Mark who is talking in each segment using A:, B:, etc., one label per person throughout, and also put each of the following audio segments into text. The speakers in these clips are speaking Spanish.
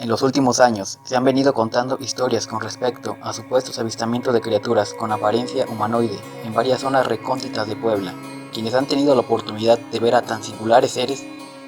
A: En los últimos años se han venido contando historias con respecto a supuestos avistamientos de criaturas con apariencia humanoide en varias zonas recónditas de Puebla. Quienes han tenido la oportunidad de ver a tan singulares seres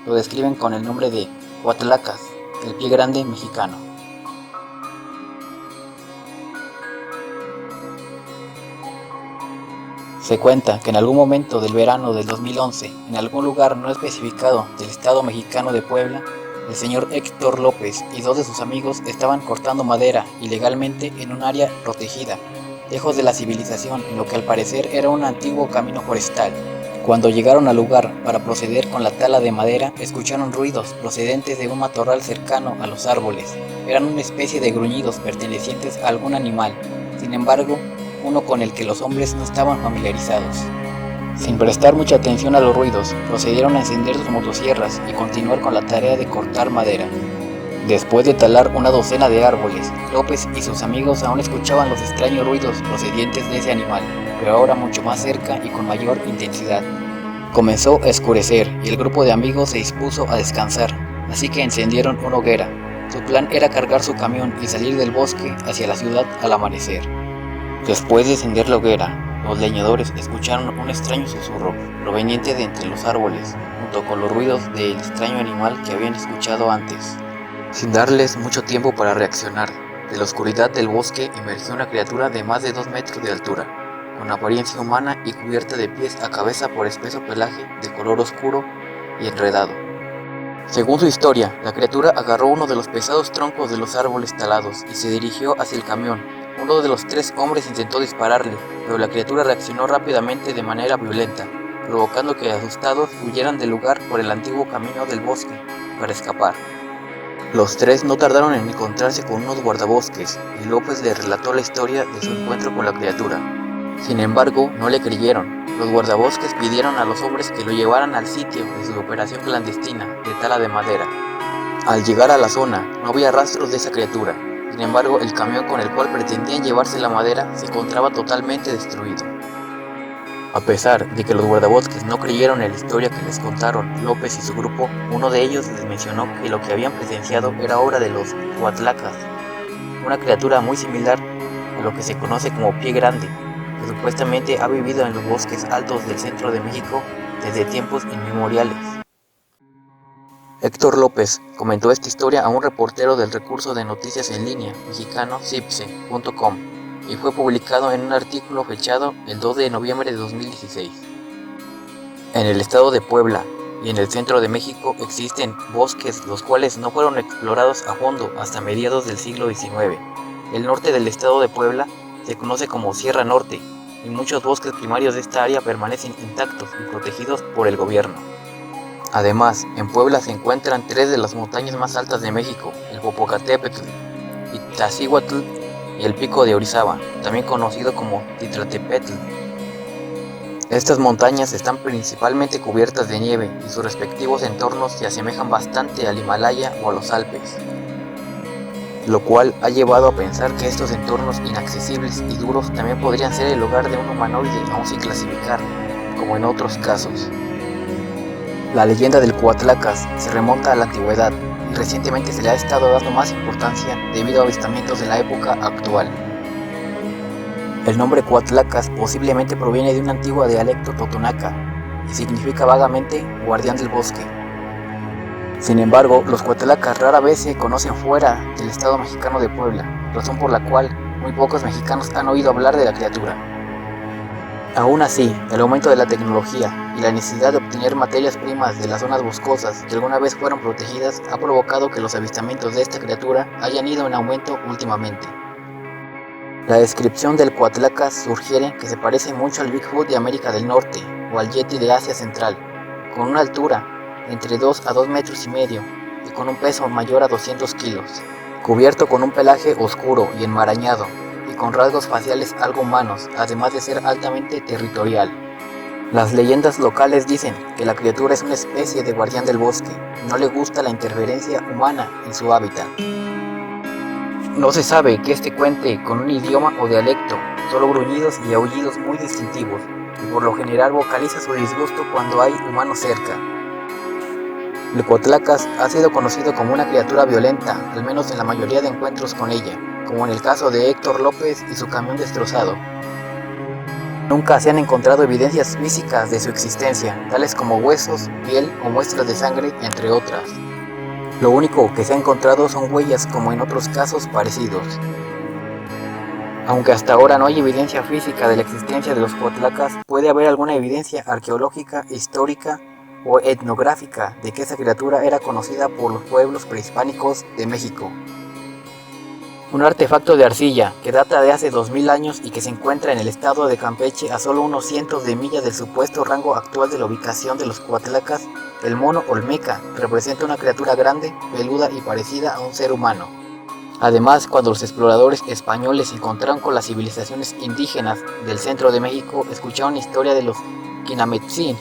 A: lo describen con el nombre de Cuatlacas, el pie grande mexicano. Se cuenta que en algún momento del verano del 2011, en algún lugar no especificado del estado mexicano de Puebla, el señor Héctor López y dos de sus amigos estaban cortando madera ilegalmente en un área protegida, lejos de la civilización, en lo que al parecer era un antiguo camino forestal. Cuando llegaron al lugar para proceder con la tala de madera, escucharon ruidos procedentes de un matorral cercano a los árboles. Eran una especie de gruñidos pertenecientes a algún animal, sin embargo, uno con el que los hombres no estaban familiarizados. Sin prestar mucha atención a los ruidos, procedieron a encender sus motosierras y continuar con la tarea de cortar madera. Después de talar una docena de árboles, López y sus amigos aún escuchaban los extraños ruidos procedientes de ese animal, pero ahora mucho más cerca y con mayor intensidad. Comenzó a oscurecer y el grupo de amigos se dispuso a descansar, así que encendieron una hoguera. Su plan era cargar su camión y salir del bosque hacia la ciudad al amanecer. Después de encender la hoguera, los leñadores escucharon un extraño susurro proveniente de entre los árboles, junto con los ruidos del extraño animal que habían escuchado antes. Sin darles mucho tiempo para reaccionar, de la oscuridad del bosque emergió una criatura de más de 2 metros de altura, con apariencia humana y cubierta de pies a cabeza por espeso pelaje de color oscuro y enredado. Según su historia, la criatura agarró uno de los pesados troncos de los árboles talados y se dirigió hacia el camión. Uno de los 3 hombres intentó dispararle, pero la criatura reaccionó rápidamente de manera violenta, provocando que asustados huyeran del lugar por el antiguo camino del bosque para escapar. Los 3 no tardaron en encontrarse con unos guardabosques y López le relató la historia de su encuentro con la criatura. Sin embargo, no le creyeron. Los guardabosques pidieron a los hombres que lo llevaran al sitio de su operación clandestina de tala de madera. Al llegar a la zona, no había rastros de esa criatura. Sin embargo, el camión con el cual pretendían llevarse la madera se encontraba totalmente destruido. A pesar de que los guardabosques no creyeron en la historia que les contaron López y su grupo, uno de ellos les mencionó que lo que habían presenciado era obra de los Cuatlacas, una criatura muy similar a lo que se conoce como pie grande, que supuestamente ha vivido en los bosques altos del centro de México desde tiempos inmemoriales. Héctor López comentó esta historia a un reportero del recurso de noticias en línea mexicano cipse.com y fue publicado en un artículo fechado el 2 de noviembre de 2016. En el estado de Puebla y en el centro de México existen bosques los cuales no fueron explorados a fondo hasta mediados del siglo XIX. El norte del estado de Puebla se conoce como Sierra Norte y muchos bosques primarios de esta área permanecen intactos y protegidos por el gobierno. Además, en Puebla se encuentran 3 de las montañas más altas de México, el Popocatépetl, Iztaccíhuatl y el Pico de Orizaba, también conocido como Titlatepetl. Estas montañas están principalmente cubiertas de nieve y sus respectivos entornos se asemejan bastante al Himalaya o a los Alpes, lo cual ha llevado a pensar que estos entornos inaccesibles y duros también podrían ser el hogar de un humanoide aún sin clasificar, como en otros casos. La leyenda del Cuatlacas se remonta a la antigüedad y recientemente se le ha estado dando más importancia debido a avistamientos de la época actual. El nombre Cuatlacas posiblemente proviene de un antiguo dialecto totonaca y significa vagamente guardián del bosque. Sin embargo, los Cuatlacas rara vez se conocen fuera del estado mexicano de Puebla, razón por la cual muy pocos mexicanos han oído hablar de la criatura. Aún así, el aumento de la tecnología y la necesidad de obtener materias primas de las zonas boscosas que alguna vez fueron protegidas ha provocado que los avistamientos de esta criatura hayan ido en aumento últimamente. La descripción del Cuatlacas sugiere que se parece mucho al Bigfoot de América del Norte o al Yeti de Asia Central, con una altura entre 2 a 2 metros y medio y con un peso mayor a 200 kilos, cubierto con un pelaje oscuro y enmarañado, con rasgos faciales algo humanos, además de ser altamente territorial. Las leyendas locales dicen que la criatura es una especie de guardián del bosque y no le gusta la interferencia humana en su hábitat. No se sabe que este cuente con un idioma o dialecto, solo gruñidos y aullidos muy distintivos, y por lo general vocaliza su disgusto cuando hay humanos cerca. El Cuauhtlacas ha sido conocido como una criatura violenta, al menos en la mayoría de encuentros con ella, como en el caso de Héctor López y su camión destrozado. Nunca se han encontrado evidencias físicas de su existencia, tales como huesos, piel o muestras de sangre, entre otras. Lo único que se ha encontrado son huellas como en otros casos parecidos. Aunque hasta ahora no hay evidencia física de la existencia de los Cuauhtlacas, puede haber alguna evidencia arqueológica, histórica o etnográfica de que esa criatura era conocida por los pueblos prehispánicos de México. Un artefacto de arcilla que data de hace 2000 años y que se encuentra en el estado de Campeche a solo unos cientos de millas del supuesto rango actual de la ubicación de los Cuauhtlacas, el mono olmeca representa una criatura grande, peluda y parecida a un ser humano. Además, cuando los exploradores españoles se encontraron con las civilizaciones indígenas del centro de México, escucharon la historia de los Quinametzin.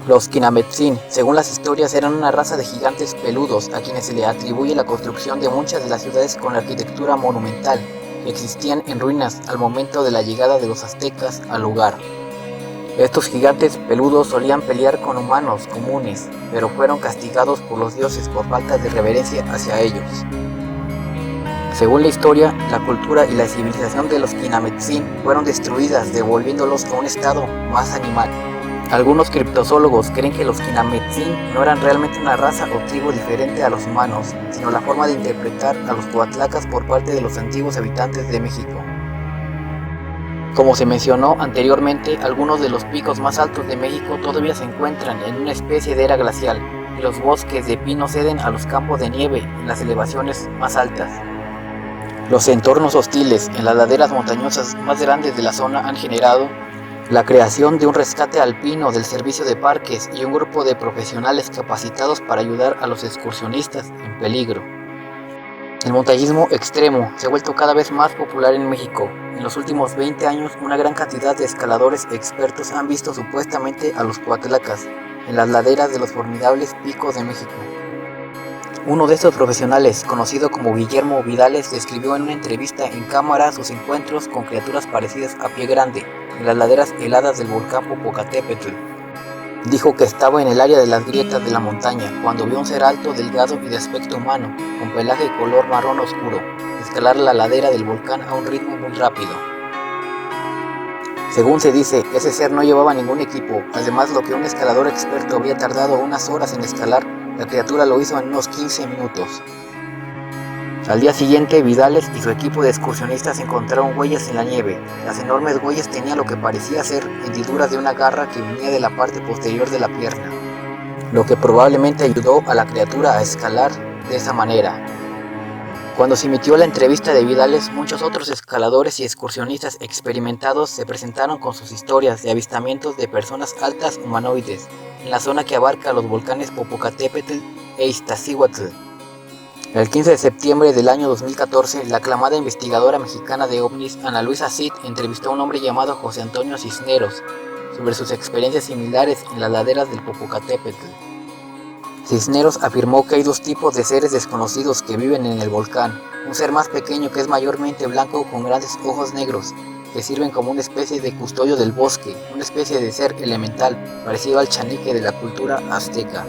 A: Los Quinametzin, según las historias, eran una raza de gigantes peludos a quienes se le atribuye la construcción de muchas de las ciudades con arquitectura monumental que existían en ruinas al momento de la llegada de los aztecas al lugar. Estos gigantes peludos solían pelear con humanos comunes, pero fueron castigados por los dioses por falta de reverencia hacia ellos. Según la historia, la cultura y la civilización de los Quinametzin fueron destruidas, devolviéndolos a un estado más animal. Algunos criptozoólogos creen que los Quinametzin no eran realmente una raza o tribu diferente a los humanos, sino la forma de interpretar a los Cuauhtlacas por parte de los antiguos habitantes de México. Como se mencionó anteriormente, algunos de los picos más altos de México todavía se encuentran en una especie de era glacial, y los bosques de pino ceden a los campos de nieve en las elevaciones más altas. Los entornos hostiles en las laderas montañosas más grandes de la zona han generado la creación de un rescate alpino del servicio de parques y un grupo de profesionales capacitados para ayudar a los excursionistas en peligro. El montañismo extremo se ha vuelto cada vez más popular en México. En los últimos 20 años, una gran cantidad de escaladores expertos han visto supuestamente a los Cuauhtlacas en las laderas de los formidables picos de México. Uno de estos profesionales, conocido como Guillermo Vidales, describió en una entrevista en cámara sus encuentros con criaturas parecidas a Pie Grande en las laderas heladas del volcán Popocatépetl. Dijo que estaba en el área de las grietas de la montaña cuando vio un ser alto, delgado y de aspecto humano, con pelaje color marrón oscuro, escalar la ladera del volcán a un ritmo muy rápido. Según se dice, ese ser no llevaba ningún equipo, además lo que un escalador experto habría tardado unas horas en escalar, la criatura lo hizo en unos 15 minutos. Al día siguiente, Vidales y su equipo de excursionistas encontraron huellas en la nieve. Las enormes huellas tenían lo que parecía ser hendiduras de una garra que venía de la parte posterior de la pierna, lo que probablemente ayudó a la criatura a escalar de esa manera. Cuando se emitió la entrevista de Vidales, muchos otros escaladores y excursionistas experimentados se presentaron con sus historias de avistamientos de personas altas humanoides en la zona que abarca los volcanes Popocatépetl e Iztaccíhuatl. El 15 de septiembre del año 2014, la aclamada investigadora mexicana de ovnis Ana Luisa Cid entrevistó a un hombre llamado José Antonio Cisneros sobre sus experiencias similares en las laderas del Popocatépetl. Cisneros afirmó que hay dos tipos de seres desconocidos que viven en el volcán, un ser más pequeño que es mayormente blanco con grandes ojos negros, que sirven como una especie de custodio del bosque, una especie de ser elemental, parecido al chanique de la cultura azteca.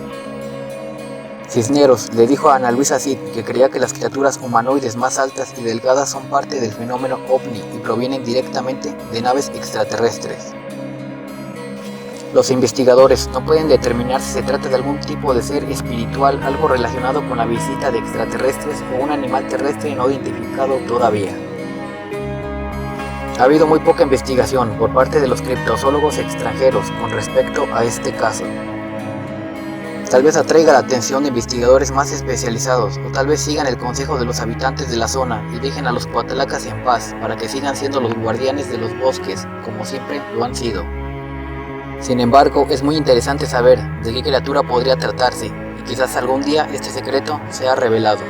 A: Cisneros le dijo a Ana Luisa Cid que creía que las criaturas humanoides más altas y delgadas son parte del fenómeno ovni y provienen directamente de naves extraterrestres. Los investigadores no pueden determinar si se trata de algún tipo de ser espiritual, algo relacionado con la visita de extraterrestres o un animal terrestre no identificado todavía. Ha habido muy poca investigación por parte de los criptozoólogos extranjeros con respecto a este caso. Tal vez atraiga la atención de investigadores más especializados, o tal vez sigan el consejo de los habitantes de la zona y dejen a los Cuauhtlacas en paz para que sigan siendo los guardianes de los bosques, como siempre lo han sido. Sin embargo, es muy interesante saber de qué criatura podría tratarse, y quizás algún día este secreto sea revelado.